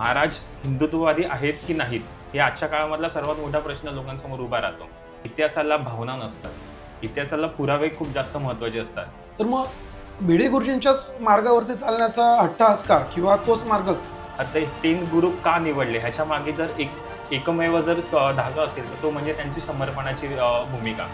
महाराज हिंदुत्ववादी आहेत की नाहीत, हे आजच्या काळामधला सर्वात मोठा प्रश्न लोकांसमोर उभा राहतो. इतिहासाला भावना नसतात, इतिहासाला पुरावे खूप जास्त महत्त्वाचे असतात. तर मग भिडे गुरुजींच्याच मार्गावरती चालण्याचा हट्ट हाच का, किंवा तोच मार्ग? आता हे 3 गुरु का निवडले ह्याच्या मागे जर एकमेव जर धागा असेल तर तो म्हणजे त्यांची समर्पणाची भूमिका.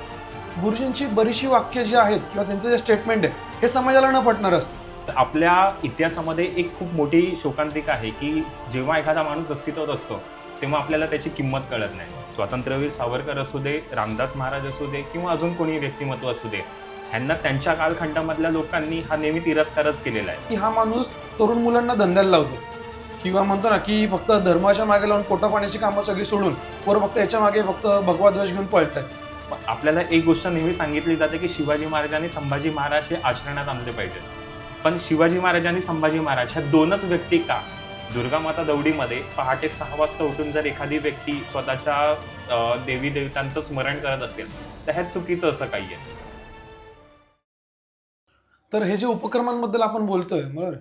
गुरुजींची बरीचशी वाक्य जी आहेत किंवा त्यांचं जे स्टेटमेंट आहे हे समाजाला न पटणार असतं. आपल्या इतिहासामध्ये एक खूप मोठी शोकांतिका आहे की जेव्हा एखादा माणूस अस्तित्वात असतो तेव्हा आपल्याला त्याची किंमत कळत नाही. स्वातंत्र्यवीर सावरकर असू दे, रामदास महाराज असू दे किंवा अजून कोणी व्यक्तिमत्व असू दे, ह्यांना त्यांच्या कालखंडामधल्या लोकांनी हा नेहमी तिरस्कारच केलेला आहे. की हा माणूस तरुण मुलांना धंद्याला लावतो, किंवा म्हणतो ना की फक्त धर्माच्या मागे लावून पोटा पाण्याची कामं सगळी सोडून पोरं फक्त याच्या मागे फक्त भगवा ध्वज घेऊन पळतात. आपल्याला एक गोष्ट नेहमी सांगितली जाते की शिवाजी महाराज आणि संभाजी महाराज हे आचरणात आणले पाहिजेत. पण शिवाजी महाराज आणि संभाजी महाराज ह्या दोनच व्यक्ती का? दुर्गामाता दौडीमध्ये पहाटे 6 वाजता उठून जर एखादी व्यक्ती स्वतःच्या देवी देवतांचं स्मरण करत असेल तर ह्यात चुकीचं असं काही आहे. तर हे जे उपक्रमांबद्दल आपण बोलतोय, बरोबर,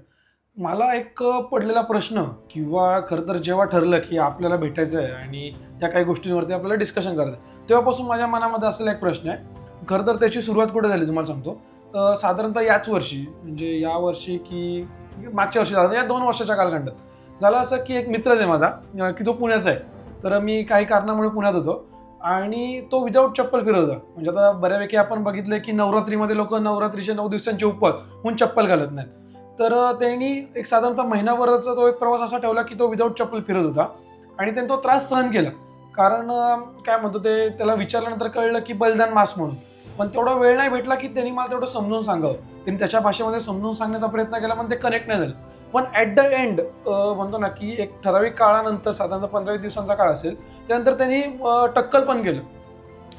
मला एक पडलेला प्रश्न, किंवा खरं तर जेव्हा ठरलं की आपल्याला भेटायचं आहे आणि या काही गोष्टींवरती आपल्याला डिस्कशन करायचं आहे, तेव्हापासून माझ्या मनामध्ये असलेला एक प्रश्न आहे. खरं तर त्याची सुरुवात कुठे झाली तुम्हाला सांगतो. साधारणतः याच वर्षी, म्हणजे या वर्षी की मागच्या वर्षी झालं, या 2 वर्षाच्या कालखंडात झालं असं की एक मित्रच आहे माझा, की तो पुण्याचा आहे. तर मी काही कारणामुळे पुण्यात होतो आणि तो विदाऊट चप्पल फिरत होता. म्हणजे आता बऱ्यापैकी आपण बघितलं की नवरात्रीमध्ये लोक नवरात्रीचे 9 दिवसांचे उपवास म्हणून चप्पल घालत नाहीत. तर त्यांनी एक साधारणतः महिनाभराचा तो एक प्रवास असा ठेवला की तो विदाऊट चप्पल फिरत होता आणि त्याने तो त्रास सहन केला. कारण काय म्हणतो ते, त्याला विचारल्यानंतर कळलं की बलिदान मास म्हणून. पण तेवढा वेळ नाही भेटला की त्यांनी मला तेवढं समजून सांगावं. त्यांनी त्याच्या भाषेमध्ये समजून सांगण्याचा प्रयत्न केला, पण ते कनेक्ट नाही झालं. पण ॲट द एंड म्हणतो ना की एक ठराविक काळानंतर, साधारणतः 15 दिवसांचा काळ असेल, त्यानंतर त्यांनी टक्कल पण केलं.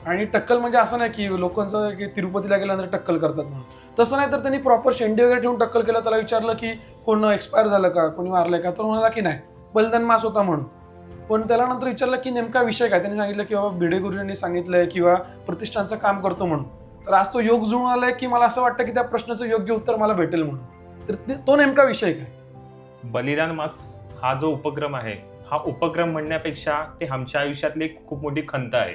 आणि टक्कल म्हणजे असं नाही की लोकांचं की तिरुपतीला गेल्यानंतर टक्कल करतात म्हणून, तसं नाही. तर त्यांनी प्रॉपर शेंडी वगैरे ठेवून टक्कल केलं. त्याला विचारलं की कोण एक्सपायर झालं का, कोणी मारलंय का, तर म्हणाला की नाही, बलिदान मास होता म्हणून. पण त्याला नंतर विचारलं की नेमका विषय काय, त्यांनी सांगितलं की बाबा भिडे गुरुजींनी सांगितलंय किंवा प्रतिष्ठानचं काम करतो म्हणून. तर आज तो योग जुळून आलाय की मला असं वाटतं की त्या प्रश्नाचं योग्य उत्तर मला भेटेल म्हणून. तर तो नेमका विषय काय? बलिदान मास हा जो उपक्रम आहे, हा उपक्रम म्हणण्यापेक्षा ते आमच्या आयुष्यातली एक खूप मोठी खंत आहे.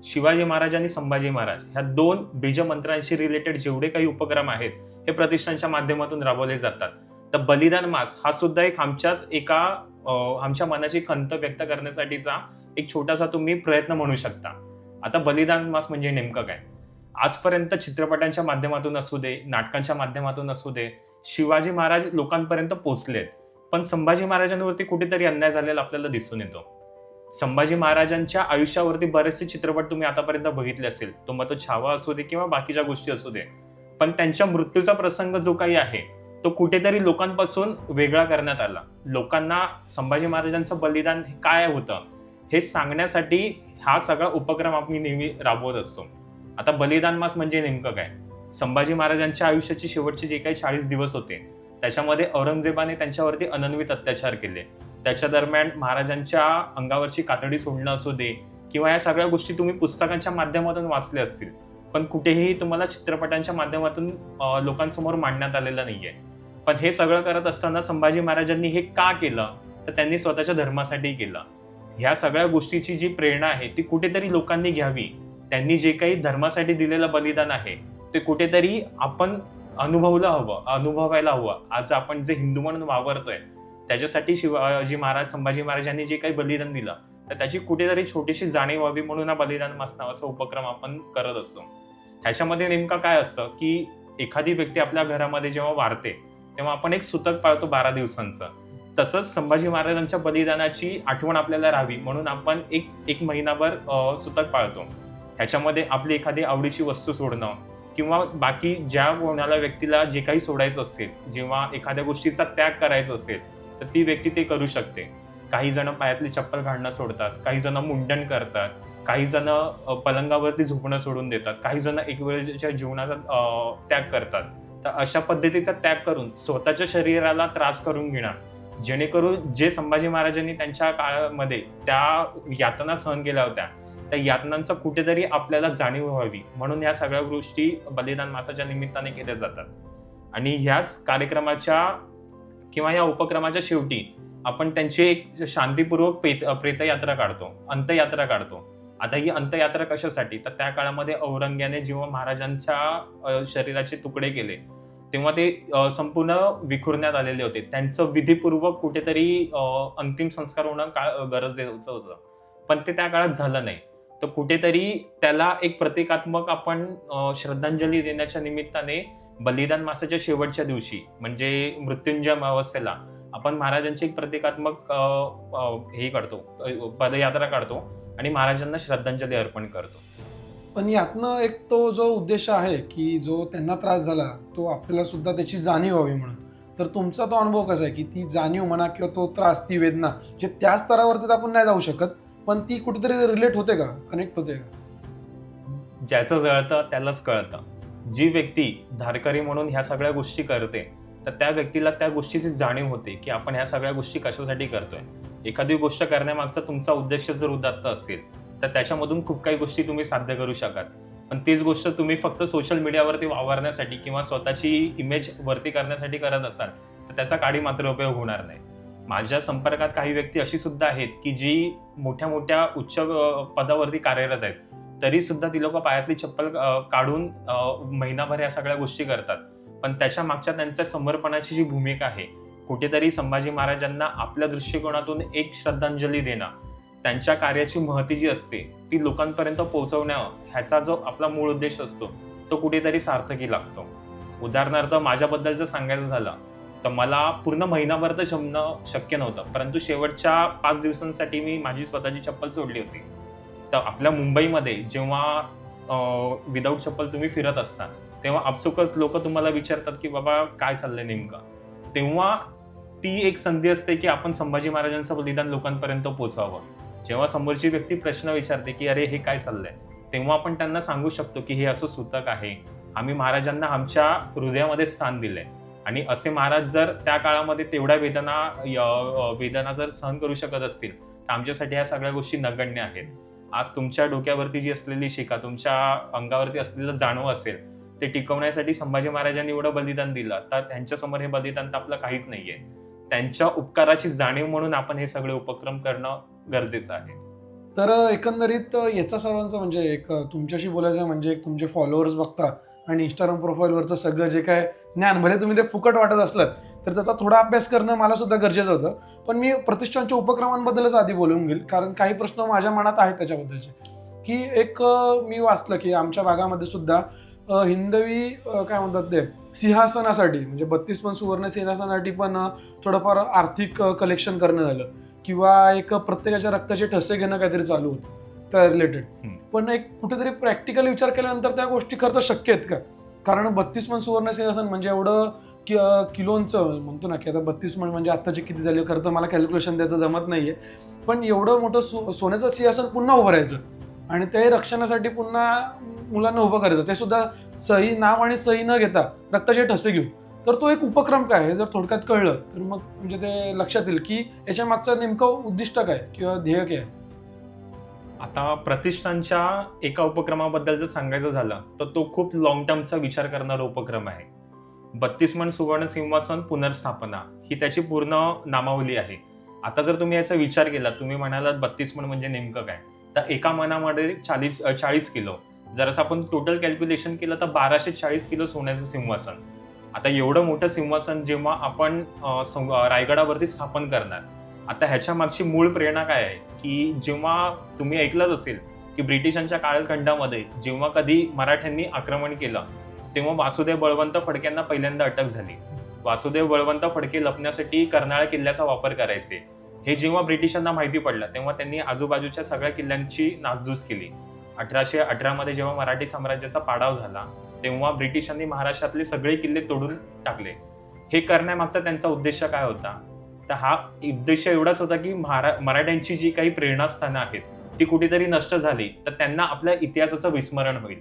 शिवाजी महाराज आणि संभाजी महाराज ह्या 2 बीजमंत्रांशी रिलेटेड जेवढे काही उपक्रम आहेत हे प्रतिष्ठानच्या माध्यमातून राबवले जातात. तर बलिदान मास हा सुद्धा एक आमच्या मनाची खंत व्यक्त करण्यासाठीचा एक छोटासा तुम्ही प्रयत्न म्हणू शकता. आता बलिदान मास म्हणजे नेमकं काय? आजपर्यंत चित्रपटांच्या माध्यमातून असू दे, नाटकांच्या माध्यमातून असू दे, शिवाजी महाराज लोकांपर्यंत पोहोचलेत. पण संभाजी महाराजांवरती कुठेतरी अन्याय झालेला आपल्याला दिसून येतो. संभाजी महाराजांच्या आयुष्यावरती बरेचसे चित्रपट तुम्ही आतापर्यंत बघितले असेल, तो छावा असू दे किंवा बाकीच्या गोष्टी असू दे, पण त्यांच्या मृत्यूचा प्रसंग जो काही आहे तो कुठेतरी लोकांपासून वेगळा करण्यात आला. लोकांना संभाजी महाराजांचं बलिदान काय होतं हे सांगण्यासाठी हा सगळा उपक्रम आम्ही नेहमी राबवत असतो. आता बलिदान मास म्हणजे नेमकं काय? संभाजी महाराजांच्या आयुष्याचे शेवटचे जे काही 40 दिवस होते त्याच्यामध्ये औरंगजेबाने त्यांच्यावरती अनन्वित अत्याचार केले. त्याच्या दरम्यान महाराजांच्या अंगावरची कातडी सोडणं असू दे किंवा या सगळ्या गोष्टी तुम्ही पुस्तकांच्या माध्यमातून वाचल्या असतील, पण कुठेही तुम्हाला चित्रपटांच्या माध्यमातून लोकांसमोर मांडण्यात आलेलं नाहीये. पण हे सगळं करत असताना संभाजी महाराजांनी हे का केलं? तर त्यांनी स्वतःच्या धर्मासाठी केलं. ह्या सगळ्या गोष्टीची जी प्रेरणा आहे ती कुठेतरी लोकांनी घ्यावी. त्यांनी जे काही धर्मासाठी दिलेलं बलिदान आहे ते कुठेतरी आपण अनुभवायला हवं. आज आपण जे हिंदू म्हणून वावरतोय त्याच्यासाठी शिवाजी महाराज, संभाजी महाराजांनी जे काही बलिदान दिलं तर त्याची कुठेतरी छोटीशी जाणीव व्हावी म्हणून हा बलिदान मास नावाचा उपक्रम आपण करत असतो. ह्याच्यामध्ये नेमकं काय असतं की एखादी व्यक्ती आपल्या घरामध्ये जेव्हा वारते तेव्हा आपण एक सुतक पाळतो 12 दिवसांचं. तसंच संभाजी महाराजांच्या बलिदानाची आठवण आपल्याला राहावी म्हणून आपण एक महिनाभर सुतक पाळतो. ह्याच्यामध्ये आपली एखादी आवडीची वस्तू सोडणं किंवा बाकी ज्या कोणाला व्यक्तीला जे काही सोडायचं असेल, जेव्हा एखाद्या गोष्टीचा त्याग करायचा असेल तर ती व्यक्ती ते करू शकते. काही जण पायातली चप्पल घालणं सोडतात, काही जण मुंडन करतात, काही जण पलंगावरती झोपणं सोडून देतात, काही जण एक वेळेच्या जीवनाचा त्याग करतात. तर अशा पद्धतीचा त्याग करून स्वतःच्या शरीराला त्रास करून घेणार, जेणेकरून जे संभाजी महाराजांनी त्यांच्या काळामध्ये त्या यातना सहन केल्या होत्या त्या यातनांचा कुठेतरी आपल्याला जाणीव व्हावी म्हणून ह्या सगळ्या गोष्टी बलिदान मासाच्या निमित्ताने केल्या जातात. आणि ह्याच कार्यक्रमाच्या किंवा या उपक्रमाच्या शेवटी आपण त्यांची एक शांतीपूर्वक प्रेतयात्रा काढतो, अंत्ययात्रा काढतो. आता ही अंत्ययात्रा कशासाठी? तर त्या काळामध्ये औरंग्याने जेव्हा महाराजांच्या शरीराचे तुकडे केले, तेव्हा ते संपूर्ण विखुरण्यात आलेले होते. त्यांचं विधीपूर्वक कुठेतरी अंतिम संस्कार होणं गरजेचं होतं. पण ते त्या काळात झालं नाही. तर कुठेतरी त्याला एक प्रतिकात्मक आपण श्रद्धांजली देण्याच्या निमित्ताने बलिदान मासाच्या शेवटच्या दिवशी म्हणजे मृत्युंजय अमावस्येला आपण महाराजांची एक प्रतिकात्मक हे करतो, पदयात्रा काढतो आणि महाराजांना श्रद्धांजली अर्पण करतो. पण यातनं एक तो जो उद्देश आहे की जो त्यांना त्रास झाला तो आपल्याला सुद्धा त्याची जाणीव व्हावी म्हणून, तर तुमचा तो अनुभव कसा आहे की ती जाणीव म्हणा किंवा तो त्रास, ती वेदना जे त्या स्तरावरती तर आपण नाही जाऊ शकत, पण ती कुठेतरी रिलेट होते का, कनेक्ट होते का? ज्याचं जळतं त्यालाच कळतं. जी व्यक्ती धारकरी म्हणून ह्या सगळ्या गोष्टी करते, तर त्या व्यक्तीला त्या गोष्टीची जाणीव होते की आपण ह्या सगळ्या गोष्टी कशासाठी करतोय. एखादी गोष्ट करण्यामागचा तुमचा उद्देश जर उदात्त असेल तर त्याच्यामधून खूप काही गोष्टी तुम्ही साध्य करू शकाल. पण तीच गोष्ट तुम्ही फक्त सोशल मीडियावरती वावरण्यासाठी किंवा स्वतःची इमेज वरती करण्यासाठी करत असाल तर त्याचा काडी मात्र उपयोग होणार नाही. माझ्या संपर्कात काही व्यक्ती अशी सुद्धा आहेत की जी मोठ्या मोठ्या उच्च पदावरती कार्यरत आहेत, तरी सुद्धा ती लोक पायातली चप्पल काढून महिनाभर या सगळ्या गोष्टी करतात. पण त्याच्या मागच्या त्यांच्या समर्पणाची जी भूमिका आहे, कुठेतरी संभाजी महाराजांना आपल्या दृष्टिकोनातून एक श्रद्धांजली देणं, त्यांच्या कार्याची महती जी असते ती लोकांपर्यंत पोहोचवणं, ह्याचा जो आपला मूळ उद्देश असतो तो कुठेतरी सार्थकी लागतो. उदाहरणार्थ माझ्याबद्दल जर सांगायचं झालं तर मला पूर्ण महिनाभर तर जमणं शक्य नव्हतं, परंतु शेवटच्या 5 दिवसांसाठी मी माझी स्वतःची चप्पल सोडली होती. तर आपल्या मुंबईमध्ये जेव्हा विदाऊट चप्पल तुम्ही फिरत असता तेव्हा आपसुकच लोक तुम्हाला विचारतात की बाबा काय चाललंय नेमकं. तेव्हा ती एक संधी असते की आपण संभाजी महाराजांचं बलिदान लोकांपर्यंत पोहोचवावं. जेव्हा समोरची व्यक्ती प्रश्न विचारते की अरे हे काय चाललंय, तेव्हा आपण त्यांना सांगू शकतो की हे असं सूतक आहे, आम्ही महाराजांना आमच्या हृदयामध्ये स्थान दिलंय आणि असे महाराज जर त्या काळामध्ये तेवढ्या वेदना जर सहन करू शकत असतील तर आमच्यासाठी ह्या सगळ्या गोष्टी नगण्य आहेत. आज तुमच्या डोक्यावरती जी असलेली शिका, तुमच्या अंगावरती असलेलं जाणव असेल, ते टिकवण्यासाठी संभाजी महाराजांनी एवढं बलिदान दिलं, तर त्यांच्यासमोर हे बलिदान तर आपलं काहीच नाहीये. त्यांच्या उपकाराची जाणीव म्हणून आपण हे सगळे उपक्रम करणं गरजेचं आहे. तर एकंदरीत याचा सर्वांचं म्हणजे एक तुमच्याशी बोलायचं म्हणजे एक तुमचे फॉलोअर्स बघता आणि इंस्टाग्राम प्रोफाईलवरचं सगळं जे काय ज्ञान, भले तुम्ही ते फुकट वाटत असलात तर त्याचा थोडा अभ्यास करणं मला सुद्धा गरजेचं होतं. पण मी प्रतिष्ठानच्या उपक्रमांबद्दलच आधी बोलून घेईल, कारण काही प्रश्न माझ्या मनात आहेत त्याच्याबद्दलचे. की एक मी वाचलं की आमच्या भागामध्ये सुद्धा हिंदवी काय म्हणतात ते सिंहासनासाठी म्हणजे 32 पण सुवर्ण सिंहासनासाठी पण थोडंफार आर्थिक कलेक्शन करणं झालं किंवा एक प्रत्येकाच्या रक्ताचे ठसे घेणं काहीतरी चालू होतं त्या रिलेटेड. पण एक कुठेतरी प्रॅक्टिकल विचार केल्यानंतर त्या गोष्टी खरं तर शक्य आहेत का? कारण 32 पण सुवर्ण सिंहासन म्हणजे एवढं किलोंचं म्हणतो ना की आता 32 म्हणजे आत्ताचे किती झाले, खरं तर मला कॅल्क्युलेशन द्यायचं जमत नाहीये, पण एवढं मोठं सोन्याचं सिंहासन पुन्हा उभं राहायचं आणि ते रक्षणासाठी पुन्हा मुलांना उभं करायचं, ते सुद्धा सही नाव आणि सही न घेता रक्ताचे ठसे घेऊन. तर तो एक उपक्रम काय आहे जर थोडक्यात कळलं तर मग म्हणजे ते लक्षात येईल की याच्या मागचं नेमकं उद्दिष्ट काय किंवा ध्येय काय. आता प्रतिष्ठानच्या एका उपक्रमाबद्दल जर सांगायचं झालं तर तो खूप लॉंग टर्मचा विचार करणारा उपक्रम आहे. 32 मन सुवर्ण सिंहासन पुनर्स्थापना ही त्याची पूर्ण नामावली आहे. आता जर तुम्ही याचा विचार केला, तुम्ही म्हणालात 32 मन म्हणजे नेमकं काय, तर एका मनामध्ये 40 किलो, जर असं आपण टोटल कॅल्क्युलेशन केलं तर 1240 किलो सोन्याचं सिंहासन. आता एवढं मोठं सिंहासन जेव्हा आपण रायगडावरती स्थापन करणार, आता ह्याच्या मागची मूळ प्रेरणा काय आहे की जेव्हा तुम्ही ऐकलंच असेल की ब्रिटिशांच्या कालखंडामध्ये जेव्हा कधी मराठ्यांनी आक्रमण केलं तेव्हा वासुदेव बळवंत फडक्यांना पहिल्यांदा अटक झाली. वासुदेव बळवंत फडके लपण्यासाठी कर्नाळ किल्ल्याचा वापर करायचे. हे जेव्हा ब्रिटिशांना माहिती पडलं तेव्हा त्यांनी आजूबाजूच्या सगळ्या किल्ल्यांची नासधूस केली. 1818 मध्ये जेव्हा मराठी साम्राज्याचा पाडाव झाला तेव्हा ब्रिटिशांनी महाराष्ट्रातले सगळे किल्ले तोडून टाकले. हे करण्यामागचा त्यांचा उद्देश काय होता, तर हा उद्देश एवढाच होता की मराठ्यांची जी काही प्रेरणास्थानं आहेत ती कुठेतरी नष्ट झाली तर त्यांना आपल्या इतिहासाचं विस्मरण होईल.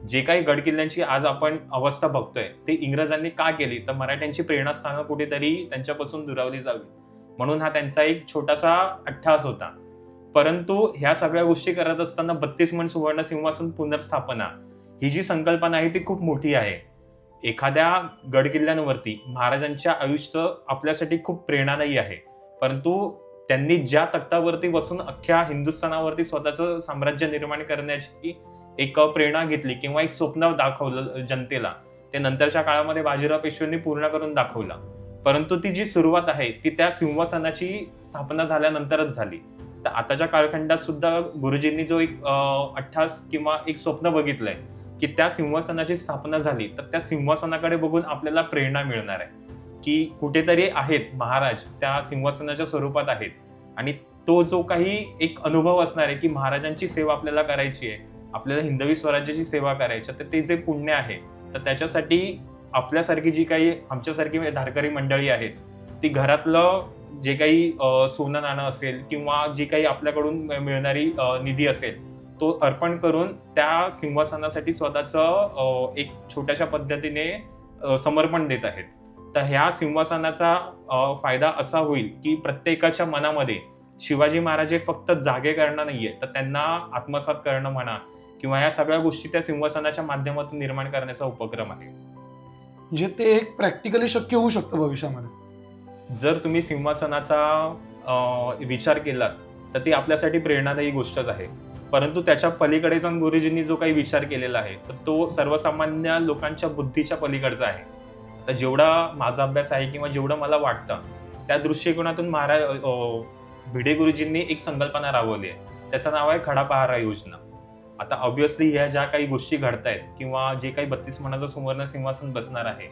जे काही गडकिल्ल्यांची आज आपण अवस्था बघतोय ते इंग्रजांनी का केली, तर मराठ्यांची प्रेरणास्थानं कुठेतरी त्यांच्यापासून दुरावली जावी म्हणून हा त्यांचा एक छोटासा अट्टहास होता. परंतु ह्या सगळ्या गोष्टी करत असताना 32 मन सुवर्ण सिंहासन पुनर्स्थापना ही जी संकल्पना आहे ती खूप मोठी आहे. एखाद्या गडकिल्ल्यांवरती महाराजांच्या आयुष्य आपल्यासाठी खूप प्रेरणादायी आहे, परंतु त्यांनी ज्या तख्तावरती बसून अख्ख्या हिंदुस्थानावरती स्वतःचं साम्राज्य निर्माण करण्याची एक प्रेरणा घेतली किंवा एक स्वप्न दाखवलं जनतेला, ते नंतरच्या काळामध्ये बाजीराव पेशव्यांनी पूर्ण करून दाखवलं. परंतु ती जी सुरुवात आहे ती त्या सिंहासनाची स्थापना झाल्यानंतरच झाली. तर आताच्या कालखंडात सुद्धा गुरुजींनी जो एक अट्टास किंवा एक स्वप्न बघितलंय की त्या सिंहासनाची स्थापना झाली, तर त्या सिंहासनाकडे बघून आपल्याला प्रेरणा मिळणार आहे की कुठेतरी आहेत महाराज, त्या सिंहासनाच्या स्वरूपात आहेत, आणि तो जो काही एक अनुभव असणार आहे की महाराजांची सेवा आपल्याला करायची आहे, आपल्याला हिंदवी स्वराज्याची सेवा करायची, तर ते जे पुण्य आहे, तर त्याच्यासाठी आपल्यासारखी जी काही आमच्यासारखी धारकरी मंडळी आहेत, ती घरातलं जे काही सोनं नाणं असेल किंवा जी काही आपल्याकडून मिळणारी निधी असेल, तो अर्पण करून त्या सिंहासनासाठी स्वतःचं एक छोट्याशा पद्धतीने समर्पण देत आहेत. तर ह्या सिंहासनाचा फायदा असा होईल की प्रत्येकाच्या मनामध्ये शिवाजी महाराज हे फक्त जागे करणं नाहीये, तर त्यांना आत्मसात करणं म्हणा किंवा या सगळ्या गोष्टी त्या सिंहासनाच्या माध्यमातून निर्माण करण्याचा उपक्रम आहे. म्हणजे ते एक प्रॅक्टिकली शक्य होऊ शकतं भविष्यामध्ये. जर तुम्ही सिंहासनाचा विचार केलात तर ती आपल्यासाठी प्रेरणादायी गोष्टच आहे, परंतु त्याच्या पलीकडे जाऊन गुरुजींनी जो काही विचार केलेला आहे तर तो सर्वसामान्य लोकांच्या बुद्धीच्या पलीकडचा आहे. तर जेवढा माझा अभ्यास आहे किंवा जेवढं मला वाटतं त्या दृष्टिकोनातून भिडे गुरुजींनी एक संकल्पना राबवली आहे, त्याचं नाव आहे खडा पहारा योजना. आता ऑब्व्हियसली ह्या ज्या काही गोष्टी घडतायत किंवा जे काही 32 मनाचं सुवर्ण सिंहासन बसणार आहे,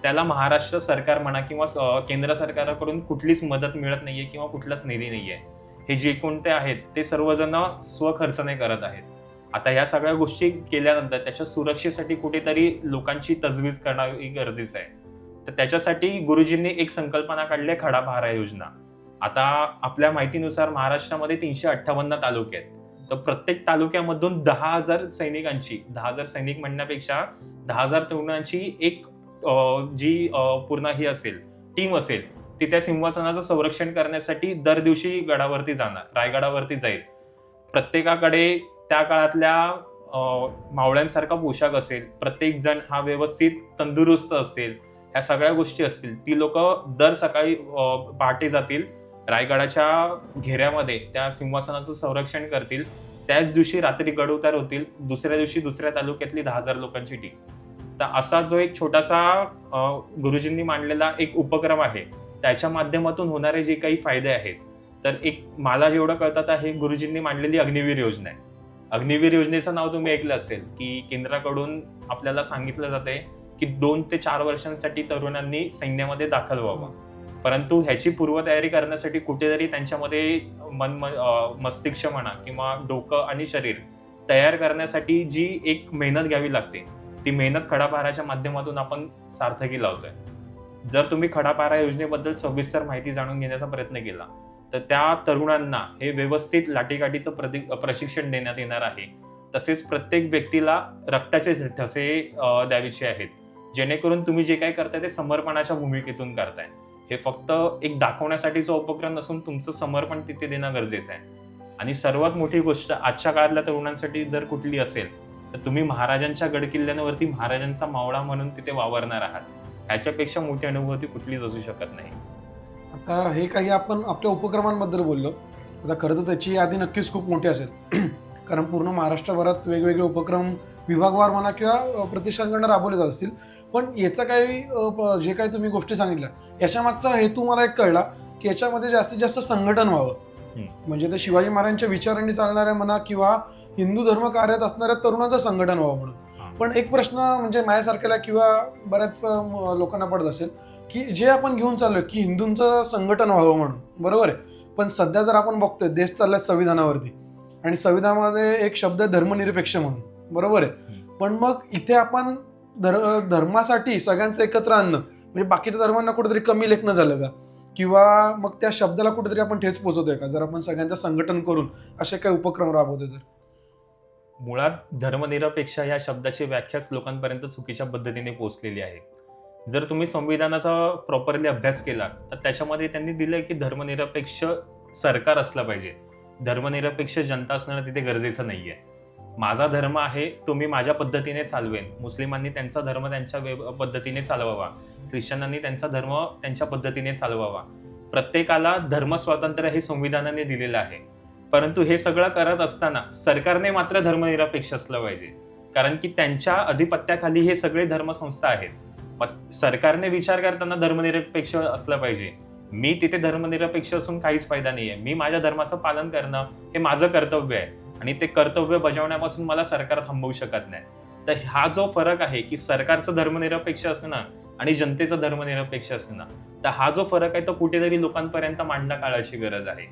त्याला महाराष्ट्र सरकार म्हणा किंवा केंद्र सरकारकडून कुठलीच मदत मिळत नाहीये किंवा कुठलाच निधी नाहीये. हे जे कोणते आहेत ते सर्वजण स्वखर्चाने करत आहेत. आता या सगळ्या गोष्टी केल्यानंतर त्याच्या सुरक्षेसाठी कुठेतरी लोकांची तजवीज करणं गरजेचं आहे. तर त्याच्यासाठी गुरुजींनी एक संकल्पना काढली आहे, खडा पहारा योजना. आता आपल्या माहितीनुसार महाराष्ट्रामध्ये 358 तालुके आहेत. तर प्रत्येक तालुक्यामधून 10,000 सैनिकांची, 10,000 सैनिक म्हणण्यापेक्षा 10,000 तरुणांची एक जी पूर्ण ही असेल, टीम असेल, ती त्या सिंहासनाचं संरक्षण करण्यासाठी दर दिवशी गडावरती जाणार, रायगडावरती जाईल. प्रत्येकाकडे त्या काळातल्या मावळ्यांसारखा पोशाख असेल, प्रत्येक जण हा व्यवस्थित तंदुरुस्त असेल, ह्या सगळ्या गोष्टी असतील. ती लोक दर सकाळी पहाटे जातील, रायगडाच्या घेऱ्यामध्ये त्या सिंहासनाचं संरक्षण करतील. त्याच दिवशी रात्री गड उतार होतील, दुसऱ्या दिवशी दुसऱ्या तालुक्यातली 10,000 लोकांची टीम. तर असा जो एक छोटासा गुरुजींनी मांडलेला एक उपक्रम आहे, त्याच्या माध्यमातून होणारे जे काही फायदे आहेत, तर एक मला जेवढं कळतात आहे, गुरुजींनी मांडलेली अग्निवीर योजना आहे. अग्निवीर योजनेचं नाव तुम्ही ऐकलं असेल की केंद्राकडून आपल्याला सांगितलं जाते की 2 ते 4 वर्षांसाठी तरुणांनी सैन्यामध्ये दाखल व्हावं. परंतु ह्याची पूर्वतयारी करण्यासाठी कुठेतरी त्यांच्यामध्ये मस्तिष्क म्हणा किंवा डोकं आणि शरीर तयार करण्यासाठी जी एक मेहनत घ्यावी लागते, ती मेहनत खडा पहाराच्या माध्यमातून आपण सार्थकी लावतोय. जर तुम्ही खडा पहारा योजनेबद्दल सविस्तर माहिती जाणून घेण्याचा प्रयत्न केला तर त्या तरुणांना हे व्यवस्थित लाठीकाठीचं प्रशिक्षण देण्यात येणार आहे. तसेच प्रत्येक व्यक्तीला रक्ताचे ठसे द्यायचे आहेत, जेणेकरून तुम्ही जे काही करताय ते समर्पणाच्या भूमिकेतून करताय. हे फक्त एक दाखवण्यासाठीचा उपक्रम नसून तुमचं समर्पण तिथे देणं गरजेचं आहे. आणि सर्वात मोठी गोष्ट आजच्या काळातल्या तरुणांसाठी जर कुठली असेल तर तुम्ही महाराजांच्या गडकिल्ल्यांवरती महाराजांचा मावळा म्हणून तिथे वावरणार आहात. ह्याच्यापेक्षा मोठी अनुभूती कुठलीच असू शकत नाही. आता हे काही आपण आपल्या उपक्रमांबद्दल बोललो. आता खरं तर त्याची यादी नक्कीच खूप मोठी असेल, कारण पूर्ण महाराष्ट्रभरात वेगवेगळे उपक्रम विभागवार म्हणा किंवा प्रतिष्ठानकडनं राबवले जात असतील. पण याचा काही जे काही तुम्ही गोष्टी सांगितल्या, याच्या मागचा हेतू मला एक कळला की याच्यामध्ये जास्तीत जास्त संघटन व्हावं. म्हणजे ते शिवाजी महाराजांच्या विचारांनी चालणाऱ्या म्हणा किंवा हिंदू धर्म कार्यात असणाऱ्या तरुणांचं संघटन व्हावं म्हणून. पण एक प्रश्न म्हणजे माझ्यासारख्याला किंवा बऱ्याच लोकांना पडत असेल की जे आपण घेऊन चाललोय की हिंदूंचं संघटन व्हावं म्हणून, बरोबर आहे, पण सध्या जर आपण बघतोय देश चाललाय संविधानावरती, आणि संविधानामध्ये एक शब्द आहे धर्मनिरपेक्ष म्हणून, बरोबर आहे. पण मग इथे आपण धर्मासाठी सगळ्यांचं एकत्र आणणं म्हणजे बाकीच्या धर्मांना कुठेतरी कमी लेखणं झालं का, किंवा मग त्या शब्दाला कुठेतरी आपण ठेच पोचवतोय का, जर आपण सगळ्यांचं संघटन करून असे काही उपक्रम राबवतोय तर? मुळात धर्मनिरपेक्ष या शब्दाची व्याख्याच लोकांपर्यंत चुकीच्या पद्धतीने पोहोचलेली आहे. जर तुम्ही संविधानाचा प्रॉपरली अभ्यास केला तर त्याच्यामध्ये त्यांनी दिलंय की धर्मनिरपेक्ष सरकार असलं पाहिजे, धर्मनिरपेक्ष जनता असणं तिथे गरजेचं नाहीये. माझा धर्म आहे तो मी माझ्या पद्धतीने चालवेन, मुस्लिमांनी त्यांचा धर्म त्यांच्या पद्धतीने चालवावा, ख्रिश्चनांनी त्यांचा धर्म त्यांच्या पद्धतीने चालवावा. प्रत्येकाला धर्मस्वातंत्र्य हे संविधानाने दिलेलं आहे. परंतु हे सगळं करत असताना सरकारने मात्र धर्मनिरपेक्ष असलं पाहिजे, कारण की त्यांच्या अधिपत्याखाली हे सगळे धर्मसंस्था आहेत. मग सरकारने विचार करताना धर्मनिरपेक्ष असलं पाहिजे. मी तिथे धर्मनिरपेक्ष असून काहीच फायदा नाहीये. मी माझ्या धर्माचं पालन करणं हे माझं कर्तव्य आहे आणि ते कर्तव्य बजावण्यापासून मला सरकार थांबवू शकत नाही. तर हा जो फरक आहे की सरकारचं धर्मनिरपेक्ष असणं आणि जनतेचं धर्मनिरपेक्ष असणं, तर हा जो फरक आहे तो कुठेतरी लोकांपर्यंत मांडणं काळाची गरज आहे.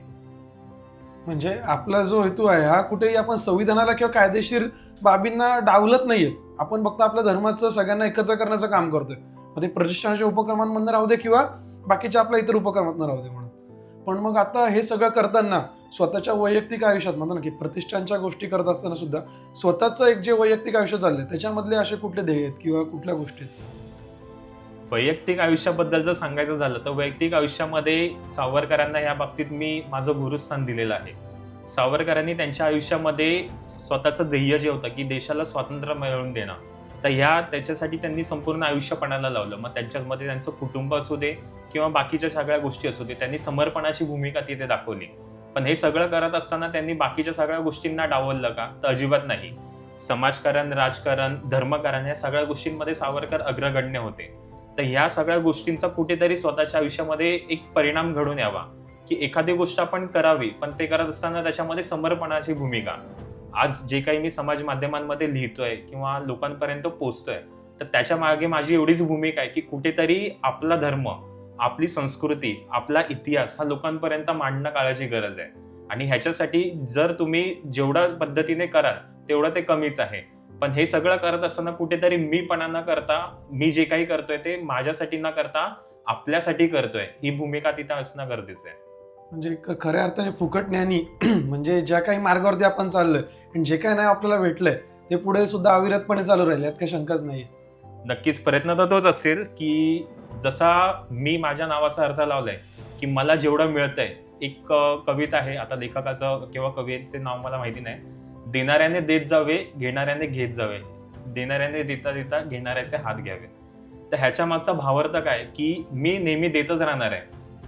म्हणजे आपला जो हेतू आहे हा कुठेही आपण संविधानाला किंवा कायदेशीर बाबींना डावलत नाहीये. आपण फक्त आपल्या धर्माचं सगळ्यांना एकत्र करण्याचं काम करतोय. मग ते प्रतिष्ठानाच्या उपक्रमांमधनं राहू दे किंवा बाकीच्या आपल्या इतर उपक्रमांना राहू दे म्हणून. पण मग आता हे सगळं करताना स्वतःच्या वैयक्तिक आयुष्यात म्हणतो ना की प्रतिष्ठानच्या गोष्टी करत असताना सुद्धा स्वतःचं एक जे वैयक्तिक आयुष्य चाललंय त्याच्यामधले असे कुठले ध्येय आहेत किंवा कुठल्या गोष्टी आहेत? वैयक्तिक आयुष्याबद्दल जर सांगायचं झालं तर वैयक्तिक आयुष्यामध्ये सावरकरांना या बाबतीत मी माझं गुरुस्थान दिलेलं आहे. सावरकरांनी त्यांच्या आयुष्यामध्ये स्वतःचं ध्येय जे होतं की देशाला स्वातंत्र्य मिळवून देणं, तर त्याच्यासाठी त्यांनी संपूर्ण आयुष्य पणाला लावलं. मग त्यांच्यामध्ये त्यांचं कुटुंब असू दे किंवा बाकीच्या सगळ्या गोष्टी असू दे, त्यांनी समर्पणाची भूमिका तिथे दाखवली. पण हे सगळं करत असताना त्यांनी बाकीच्या सगळ्या गोष्टींना डावललं का? तर अजिबात नाही. समाजकारण, राजकारण, धर्मकारण या सगळ्या गोष्टींमध्ये सावरकर अग्रगण्य होते. तर ह्या सगळ्या गोष्टींचा कुठेतरी स्वतःच्या आयुष्यामध्ये एक परिणाम घडून यावा की एखादी गोष्ट आपण करावी, पण ते करत असताना त्याच्यामध्ये समर्पणाची भूमिका. आज जे काही मी समाज माध्यमांमध्ये लिहितोय किंवा लोकांपर्यंत पोहोचतोय, तर त्याच्या मागे माझी एवढीच भूमिका आहे की कुठेतरी आपला धर्म, आपली संस्कृती, आपला इतिहास हा लोकांपर्यंत मांडणं काळाची गरज आहे. आणि ह्याच्यासाठी जर तुम्ही जेवढ्या पद्धतीने कराल तेवढं ते कमीच आहे. पण हे सगळं करत असताना कुठेतरी मीपणा न करता, मी जे काही करतोय ते माझ्यासाठी न करता आपल्यासाठी करतोय, ही भूमिका तिथं असणं गरजेचं आहे. म्हणजे खऱ्या अर्थाने फुकट ज्ञानी म्हणजे ज्या काही मार्गावरती आपण चाललोय आणि जे काही नाही आपल्याला भेटलंय ते पुढे सुद्धा अविरतपणे चालू राहील, यात काही शंकाच नाही. नक्कीच प्रयत्न तर तोच असेल की जसा मी माझ्या नावाचा अर्थ लावलाय की मला जेवढं मिळतंय. एक कविता आहे, आता लेखकाचं किंवा कवीचे नाव मला माहिती नाही. देणाऱ्याने देत जावे, घेणाऱ्याने घेत जावे, देणाऱ्याने देता देता घेणाऱ्याचे हात घ्यावे. तर ह्याच्या मागचा भावार्थ काय की मी नेहमी देतच राहणार आहे,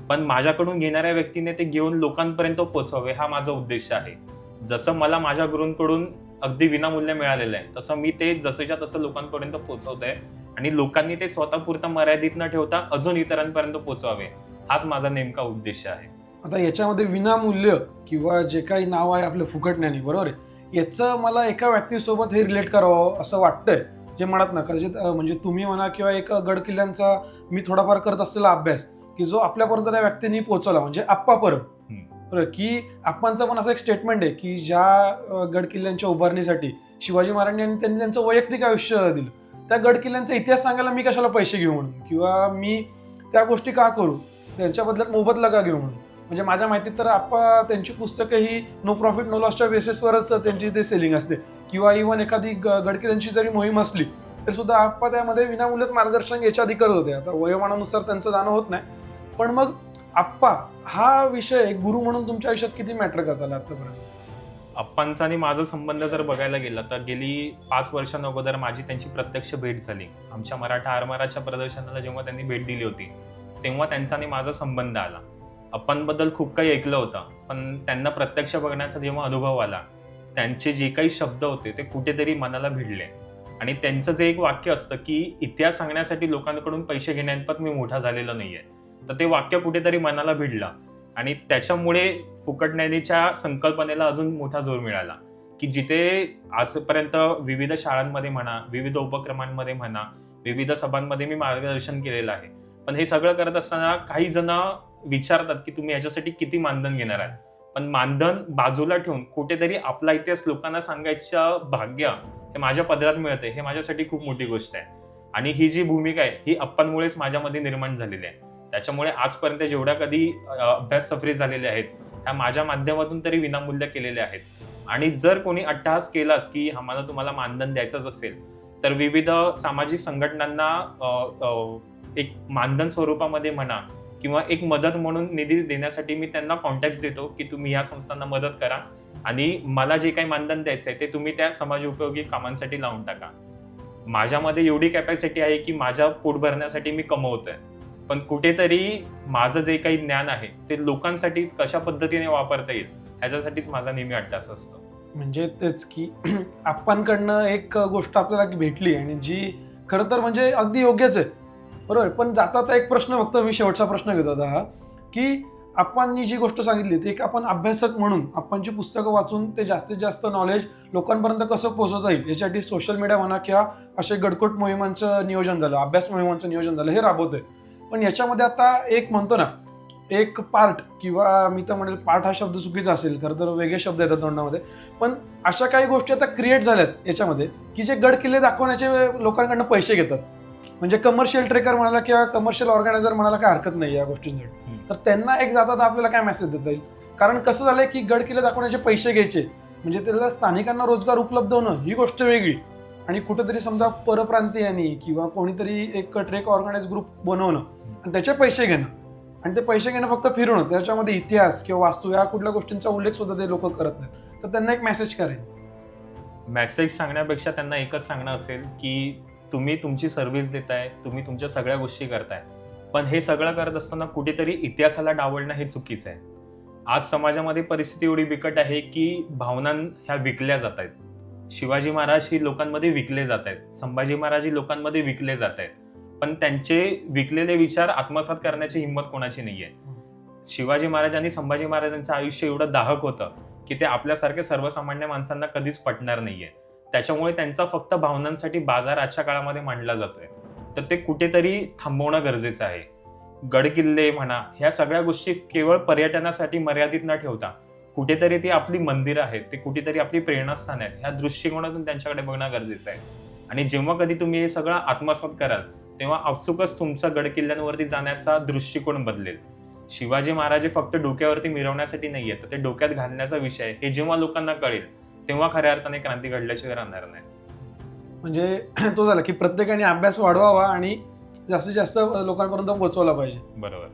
पण माझ्याकडून घेणाऱ्या व्यक्तीने ते घेऊन लोकांपर्यंत पोहोचवावे हा माझा उद्देश आहे. जसं मला माझ्या गुरूंकडून अगदी विनामूल्य मिळालेलं आहे, तसं मी ते जसंच्या तसं लोकांपर्यंत पोहोचवतोय आणि लोकांनी ते स्वतःपुरतं मर्यादित न ठेवता अजून इतरांपर्यंत पोहोचवावे, हाच माझा नेमका उद्देश आहे. आता याच्यामध्ये विनामूल्य किंवा जे काही नाव आहे आपलं फुकट ज्ञानी, बरोबर आहे, याचं मला एका व्यक्तीसोबत हे रिलेट करावं असं वाटतंय. जे म्हणत ना कदाचित म्हणजे तुम्ही म्हणा किंवा एक गड किल्ल्यांचा मी थोडाफार करत असलेला अभ्यास की जो आपल्यापर्यंत त्या व्यक्तींनी पोहोचवला, म्हणजे आप्पा परब. बरं, की आप्पांचं पण असं एक स्टेटमेंट आहे की ज्या गड किल्ल्यांच्या उभारणीसाठी शिवाजी महाराजांनी त्यांनी त्यांचं वैयक्तिक आयुष्य दिलं, त्या गड किल्ल्यांचा इतिहास सांगायला मी कशाला पैसे घेऊ म्हणून, किंवा मी त्या गोष्टी का करू, त्यांच्या बदल्यात मोबदला का घेऊ म्हणून. म्हणजे माझ्या माहितीत तर आप्पा त्यांची पुस्तकं ही नो प्रॉफिट नो लॉसच्या बेसिसवरच त्यांची ते सेलिंग असते, किंवा इव्हन एखादी गड किल्ल्यांची जरी मोहीम असली तरी सुद्धा आप्पा त्यामध्ये विनामूल्यच मार्गदर्शन याच्या आधी करत होते. आता वयोमानानुसार त्यांचं जाणं होत नाही, पण मग आप्पा हा विषय गुरु म्हणून तुमच्या आयुष्यात किती मॅटर करत आला आतापर्यंत? आप्पांचा आणि माझा संबंध जर बघायला गेला तर गेली 5 वर्षांअगोदर माझी त्यांची प्रत्यक्ष भेट झाली. आमच्या मराठा आरमाराच्या प्रदर्शनाला जेव्हा त्यांनी भेट दिली होती तेव्हा त्यांचा आणि माझा संबंध आला. आप्पांबद्दल खूप काही ऐकलं होतं, पण त्यांना प्रत्यक्ष बघण्याचा जेव्हा अनुभव आला, त्यांचे जे काही शब्द होते ते कुठेतरी मनाला भिडले. आणि त्यांचं जे एक वाक्य असतं की इतिहास सांगण्यासाठी लोकांकडून पैसे घेण्याइतपत मी मोठा झालेलो नाहीये, तर ते वाक्य कुठेतरी मनाला भिडलं आणि त्याच्यामुळे फुकट ज्ञानीच्या संकल्पनेला अजून मोठा जोर मिळाला. की जिथे आजपर्यंत विविध शाळांमध्ये म्हणा, विविध उपक्रमांमध्ये म्हणा, विविध सभांमध्ये मी मार्गदर्शन केलेलं आहे, पण हे सगळं करत असताना काही जण विचारतात की तुम्ही याच्यासाठी किती मानधन घेणार आहात. पण मानधन बाजूला ठेवून कुठेतरी आपला इतिहास लोकांना सांगायचं भाग्य हे माझ्या पदरात मिळते, हे माझ्यासाठी खूप मोठी गोष्ट आहे. आणि ही जी भूमिका आहे ही आप्पांमुळेच माझ्यामध्ये निर्माण झालेली आहे. त्याच्यामुळे आजपर्यंत जेवढ्या कधी अभ्यास सफरी झालेल्या आहेत ह्या माझ्या माध्यमातून तरी विनामूल्य केलेल्या आहेत. आणि जर कोणी अट्टहास केलाच की आम्हाला तुम्हाला मानधन द्यायचंच असेल तर विविध सामाजिक संघटनांना एक मानधन स्वरूपामध्ये म्हणा किंवा एक मदत म्हणून निधी देण्यासाठी मी त्यांना कॉन्टॅक्ट देतो की तुम्ही या संस्थांना मदत करा आणि मला जे काही मानधन द्यायचं आहे ते तुम्ही त्या समाज उपयोगी कामांसाठी लावून टाका. माझ्यामध्ये एवढी कॅपॅसिटी आहे की माझ्या पोट भरण्यासाठी मी कमवतोय, पण कुठेतरी माझं जे काही ज्ञान आहे ते लोकांसाठी कशा पद्धतीने वापरता येईल ह्याच्यासाठीच माझा नेहमी अट्टास असतो. म्हणजे तेच की आपणकडनं एक गोष्ट आपल्याला भेटली आणि जी खरं तर म्हणजे अगदी योग्यच आहे, बरोबर. पण जाता एक प्रश्न, फक्त मी शेवटचा प्रश्न घेतो आता हा, की आपण जी गोष्ट सांगितली ती एक आपण अभ्यासक म्हणून आपण जी पुस्तकं वाचून ते जास्तीत जास्त नॉलेज लोकांपर्यंत कसं पोहोचवता येईल याच्यासाठी सोशल मीडिया म्हणा किंवा असे गडकोट मोहिमांचं नियोजन झालं, अभ्यास मोहिमांचं नियोजन झालं, हे राबवतोय. पण याच्यामध्ये आता एक म्हणतो ना, एक पार्ट, किंवा मी तर म्हणेल पार्ट हा शब्द चुकीचा असेल, खरं तर वेगळे शब्द येतात तोंडामध्ये, पण अशा काही गोष्टी आता क्रिएट झाल्यात याच्यामध्ये की जे गड किल्ले दाखवण्याचे लोकांकडनं पैसे घेतात. म्हणजे कमर्शियल ट्रेकर म्हणाला किंवा कमर्शियल ऑर्गनायझर म्हणायला काय हरकत नाही या गोष्टींकडे. तर त्यांना एक जाता आपल्याला काय मेसेज देता येईल? कारण कसं झालंय की गड किल्ले दाखवण्याचे पैसे घ्यायचे म्हणजे त्याला स्थानिकांना रोजगार उपलब्ध होणं ही गोष्ट वेगळी, आणि कुठेतरी समजा परप्रांतीयांनी किंवा कोणीतरी एक ट्रेक ऑर्गनाइज ग्रुप बनवणं आणि त्याचे पैसे घेणं, आणि ते पैसे घेणं फक्त फिरवणं, त्याच्यामध्ये इतिहास किंवा वास्तू या कुठल्या गोष्टींचा उल्लेख सुद्धा ते लोक करत नाहीत. तर त्यांना एक मेसेज करेल. मेसेज सांगण्यापेक्षा त्यांना एकच सांगणं असेल की तुम्ही तुमची सर्व्हिस देताय, तुम्ही तुमच्या सगळ्या गोष्टी करताय, पण हे सगळं करत असताना कुठेतरी इतिहासाला डावलणं हे चुकीचं आहे. आज समाजामध्ये परिस्थिती एवढी बिकट आहे की भावना ह्या विकल्या जात आहेत. शिवाजी महाराज ही लोकांमध्ये विकले जात आहेत, संभाजी महाराज ही लोकांमध्ये विकले जात आहेत, पण त्यांचे विकलेले विचार आत्मसात करण्याची हिंमत कोणाची नाहीये. शिवाजी महाराज आणि संभाजी महाराजांचं आयुष्य एवढं दाहक होतं की ते आपल्यासारख्या सर्वसामान्य माणसांना कधीच पटणार नाहीये. त्याच्यामुळे त्यांचा फक्त भावनांसाठी बाजार आजच्या काळामध्ये मांडला जातोय. तर ते कुठेतरी थांबवणं गरजेचं आहे. गड किल्ले म्हणा, ह्या सगळ्या गोष्टी केवळ पर्यटनासाठी मर्यादित न ठेवता कुठेतरी ती आपली मंदिरं आहेत, ते कुठेतरी आपली प्रेरणास्थान आहेत, ह्या दृष्टिकोनातून त्यांच्याकडे बघणं गरजेचं आहे. आणि जेव्हा कधी तुम्ही हे सगळं आत्मसात कराल तेव्हा आपसुकच तुमचा गड किल्ल्यांवरती जाण्याचा दृष्टिकोन बदलेल. शिवाजी महाराज फक्त डोक्यावरती मिरवण्यासाठी नाहीये, तर ते डोक्यात घालण्याचा विषय आहे. हे जेव्हा लोकांना कळेल तेव्हा खऱ्या अर्थाने क्रांती घडल्याशिवाय राहणार नाही. म्हणजे तो झाला की प्रत्येकाने अभ्यास वाढवावा आणि जास्तीत जास्त लोकांपर्यंत पोहोचवला पाहिजे. बरोबर.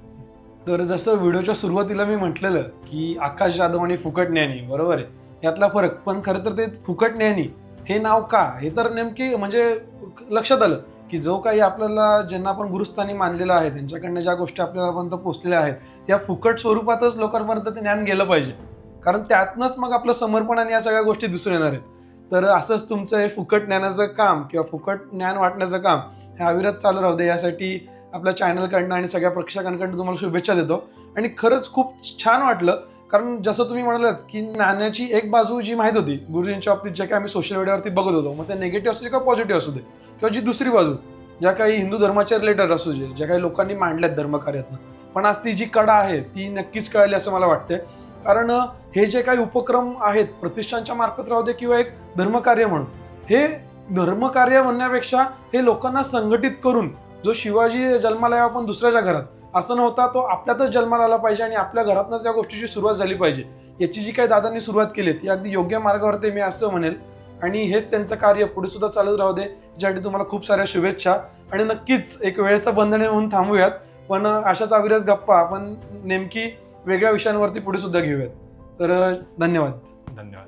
तर जसं व्हिडिओच्या सुरुवातीला मी म्हटलेलं की आकाश जाधव आणि फुकट ज्ञानी, बरोबर आहे, यातला फरक. पण खरं तर ते फुकट ज्ञानी हे नाव का, हे तर नेमकी म्हणजे लक्षात आलं की जो काही आपल्याला, ज्यांना आपण गुरुस्थानी मानलेलं आहे, त्यांच्याकडनं ज्या गोष्टी आपल्यापर्यंत पोहोचलेल्या आहेत त्या फुकट स्वरूपातच लोकांपर्यंत ते ज्ञान गेलं पाहिजे, कारण त्यातनंच मग आपलं समर्पण आणि या सगळ्या गोष्टी दिसून येणार आहेत. तर असंच तुमचं हे फुकट ज्ञानाचं काम किंवा फुकट ज्ञान वाटण्याचं काम हे अविरत चालू राहू दे, यासाठी आपल्या चॅनलकडनं आणि सगळ्या प्रेक्षकांकडनं तुम्हाला शुभेच्छा देतो. आणि खरंच खूप छान वाटलं, कारण जसं तुम्ही म्हणालात की ज्ञानाची एक बाजू जी माहीत होती गुरुजींच्या बाबतीत, जे काही आम्ही सोशल मीडियावरती बघत होतो, मग ते निगेटिव्ह असू दे किंवा पॉझिटिव्ह असू दे, किंवा जी दुसरी बाजू ज्या काही हिंदू धर्माच्या रिलेटेड असू दे, ज्या काही लोकांनी मांडल्यात धर्मकार्यातनं, पण आज ती जी कडा आहे ती नक्कीच कळली असं मला वाटतंय. कारण हे जे काही उपक्रम आहेत प्रतिष्ठानच्या मार्फत राहू दे किंवा एक धर्मकार्य म्हणून, हे धर्मकार्य म्हणण्यापेक्षा हे लोकांना संघटित करून, जो शिवाजी जन्माला यावा पण दुसऱ्याच्या घरात असं नव्हता, तो आपल्यातच जन्माला आला पाहिजे आणि आपल्या घरातनंच या गोष्टीची सुरुवात झाली पाहिजे, याची जी काही दादांनी सुरुवात केली ती अगदी योग्य मार्गावरती मी असं म्हणेल. आणि हेच त्यांचं कार्य पुढे सुद्धा चालत राहू दे, ज्यासाठी तुम्हाला खूप साऱ्या शुभेच्छा. आणि नक्कीच एक वेळेचं बंधन म्हणून थांबूयात, पण अशाच अविरत गप्पा आपण नेमकी वेगळ्या विषयांवरती पुढे सुद्धा घेऊयात. तर धन्यवाद. धन्यवाद.